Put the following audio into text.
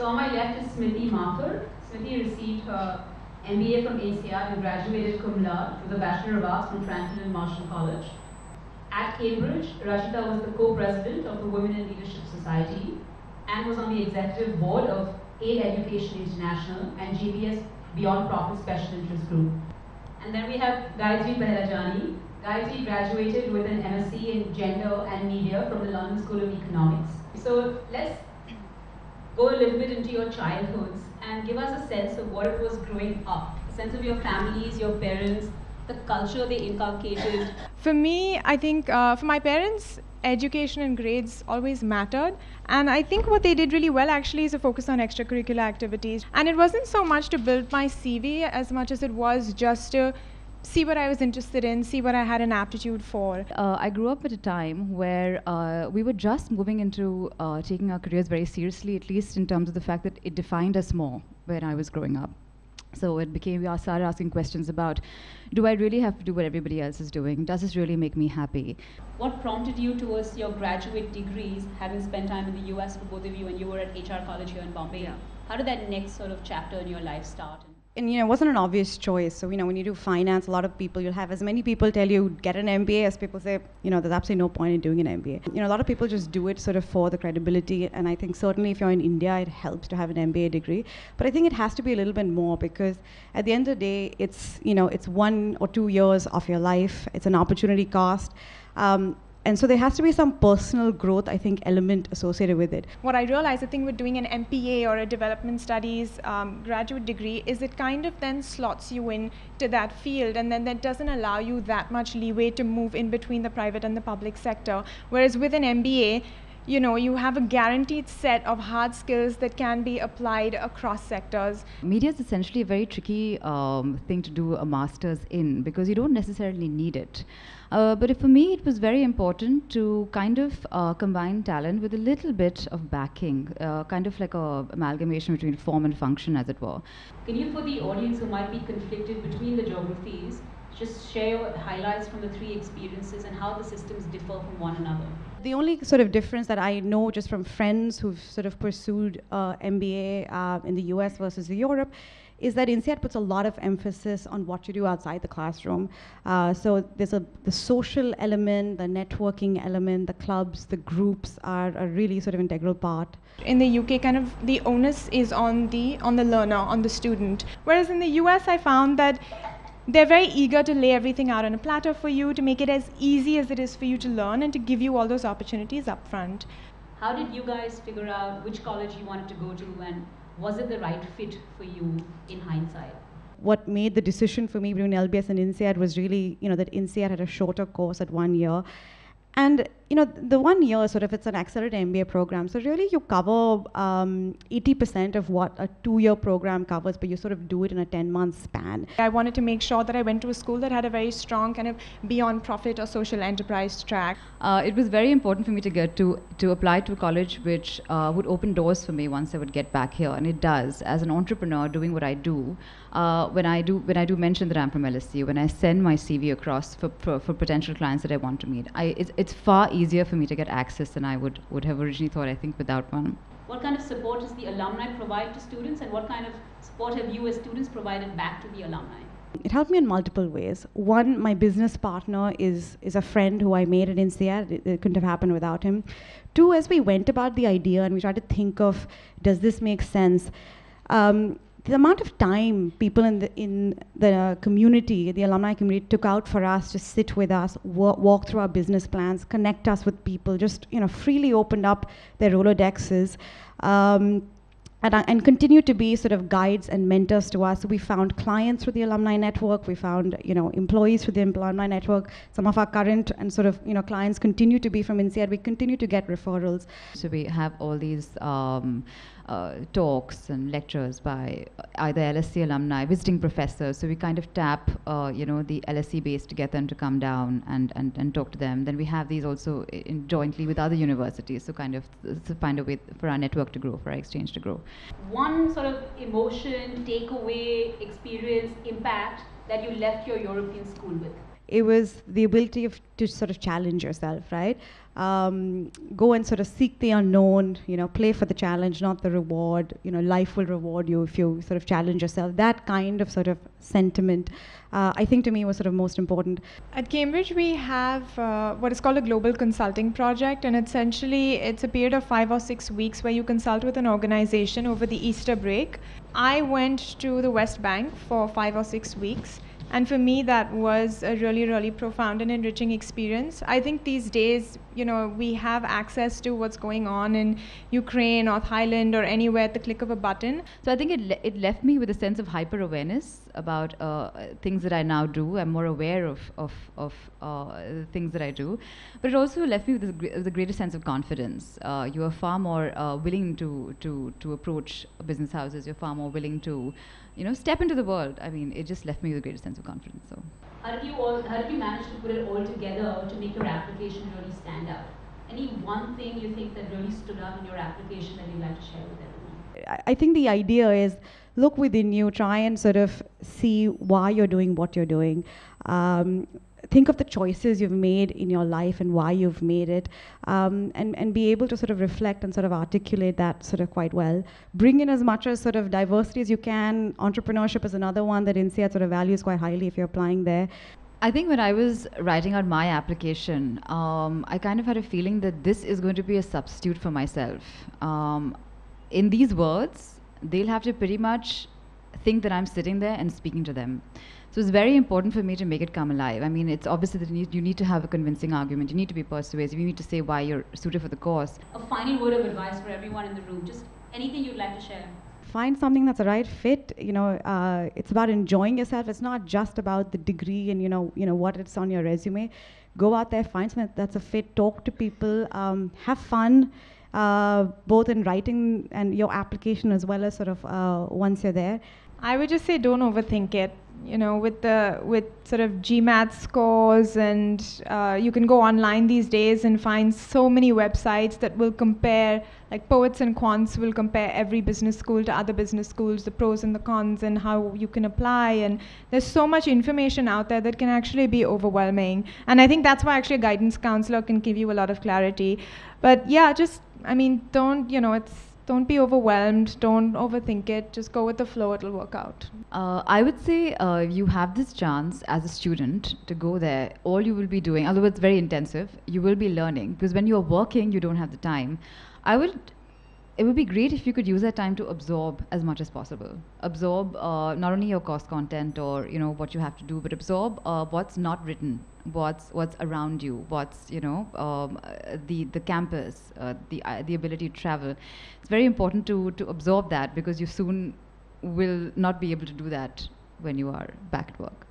So on my left is Smriti Mathur. Smriti received her MBA from Insead and graduated cum laude with a Bachelor of Arts from Franklin and Marshall College. At Cambridge, Rachita was the co-president of the Women in Leadership Society and was on the executive board of Aid Education International and GBS Beyond Profit Special Interest Group. And then we have Gayatri Pahlajani. Gayatri graduated with an MSc in Gender and Media from the London School of Economics. So let's go a little bit into your childhoods and give us a sense of what it was growing up, a sense of your families, your parents, the culture they inculcated. For me, I think for my parents, education and grades always mattered. And I think what they did really well actually is to focus on extracurricular activities. And it wasn't so much to build my CV as much as it was just to see what I was interested in, see what I had an aptitude for. I grew up at a time where we were just moving into taking our careers very seriously, at least in terms of the fact that it defined us more when I was growing up. So it became, we started asking questions about, do I really have to do what everybody else is doing? Does this really make me happy? What prompted you towards your graduate degrees, having spent time in the US for both of you, and you were at HR college here in Bombay? Yeah. How did that next sort of chapter in your life start? And it wasn't an obvious choice. So when you do finance, a lot of people, you'll have as many people tell you get an MBA as people say, there's absolutely no point in doing an MBA. A lot of people just do it sort of for the credibility. And I think certainly if you're in India, it helps to have an MBA degree. But I think it has to be a little bit more, because at the end of the day, it's 1 or 2 years of your life. It's an opportunity cost. And so there has to be some personal growth, I think, element associated with it. What I realized, I think, with doing an MPA or a development studies graduate degree is it kind of then slots you in to that field, and then that doesn't allow you that much leeway to move in between the private and the public sector. Whereas with an MBA, you have a guaranteed set of hard skills that can be applied across sectors. Media is essentially a very tricky thing to do a master's in, because you don't necessarily need it. But for me, it was very important to kind of combine talent with a little bit of backing, kind of like a amalgamation between form and function, as it were. Can you, for the audience who might be conflicted between the geographies, just share your highlights from the 3 experiences and how the systems differ from one another? The only sort of difference that I know just from friends who've sort of pursued MBA in the US versus Europe is that Insead puts a lot of emphasis on what you do outside the classroom. So there's the social element, the networking element, the clubs, the groups are a really sort of integral part. In the UK, kind of the onus is on the learner, on the student. Whereas in the US, I found that they're very eager to lay everything out on a platter for you, to make it as easy as it is for you to learn and to give you all those opportunities up front. How did you guys figure out which college you wanted to go to, and was it the right fit for you in hindsight? What made the decision for me between LBS and Insead was really, that Insead had a shorter course at 1 year. And, the 1 year sort of, it's an accelerated MBA program. So really you cover 80% of what a 2-year program covers, but you sort of do it in a 10-month span. I wanted to make sure that I went to a school that had a very strong kind of beyond profit or social enterprise track. It was very important for me to get to apply to a college which would open doors for me once I would get back here, and it does. As an entrepreneur doing what I do, when I do mention that I'm from LSE, when I send my CV across for potential clients that I want to meet, it's far easier for me to get access than I would have originally thought, I think, without one. What kind of support does the alumni provide to students, and what kind of support have you as students provided back to the alumni? It helped me in multiple ways. One, my business partner is a friend who I made at Insead. It couldn't have happened without him. 2, as we went about the idea and we tried to think of, does this make sense? The amount of time people in the community, the alumni community, took out for us to sit with us, walk through our business plans, connect us with people, just freely opened up their Rolodexes, and continue to be sort of guides and mentors to us. So we found clients through the alumni network. We found employees through the alumni network. Some of our current and sort of clients continue to be from Insead. We continue to get referrals. So we have all these talks and lectures by either LSE alumni, visiting professors. So we kind of tap, the LSE base to get them to come down and talk to them. Then we have these also jointly with other universities. So kind of to find a way for our network to grow, for our exchange to grow. One sort of emotion, takeaway, experience, impact that you left your European school with? it was the ability to sort of challenge yourself, right? Go and sort of seek the unknown, play for the challenge, not the reward. Life will reward you if you sort of challenge yourself. That kind of sort of sentiment, I think to me was sort of most important. At Cambridge, we have what is called a global consulting project, and essentially it's a period of 5 or 6 weeks where you consult with an organization over the Easter break. I went to the West Bank for 5 or 6 weeks. And for me, that was a really, really profound and enriching experience. I think these days, we have access to what's going on in Ukraine or Thailand or anywhere at the click of a button. So I think it left me with a sense of hyper-awareness about things that I now do. I'm more aware of things that I do. But it also left me with a greater sense of confidence. You are far more willing to approach business houses. You're far more willing to step into the world. I mean, it just left me with a greater sense of confidence. So, how did you manage to put it all together to make your application really stand out? Any one thing you think that really stood out in your application that you'd like to share with everyone? I think the idea is look within you, try and sort of see why you're doing what you're doing. Think of the choices you've made in your life and why you've made it, and be able to sort of reflect and sort of articulate that sort of quite well. Bring in as much as sort of diversity as you can. Entrepreneurship is another one that Insead sort of values quite highly if you're applying there. I think when I was writing out my application, I kind of had a feeling that this is going to be a substitute for myself. In these words, they'll have to pretty much think that I'm sitting there and speaking to them. So it's very important for me to make it come alive. I mean, it's obviously that you need to have a convincing argument. You need to be persuasive. You need to say why you're suited for the cause. A final word of advice for everyone in the room. Just anything you'd like to share. Find something that's a right fit. It's about enjoying yourself. It's not just about the degree and what it's on your resume. Go out there, find something that's a fit. Talk to people. Have fun, both in writing and your application as well as sort of once you're there. I would just say don't overthink it. With sort of GMAT scores, and you can go online these days and find so many websites that will compare, like Poets and Quants will compare every business school to other business schools, the pros and the cons and how you can apply, and there's so much information out there that can actually be overwhelming. And I think that's why actually a guidance counselor can give you a lot of clarity. But yeah, don't be overwhelmed, don't overthink it, just go with the flow, it'll work out. I would say you have this chance as a student to go there. All you will be doing, although it's very intensive, you will be learning, because when you're working, you don't have the time. It would be great if you could use that time to absorb as much as possible. Absorb not only your course content or what you have to do, but absorb what's not written, what's around you, what's the campus, the ability to travel. It's very important to absorb that, because you soon will not be able to do that when you are back at work.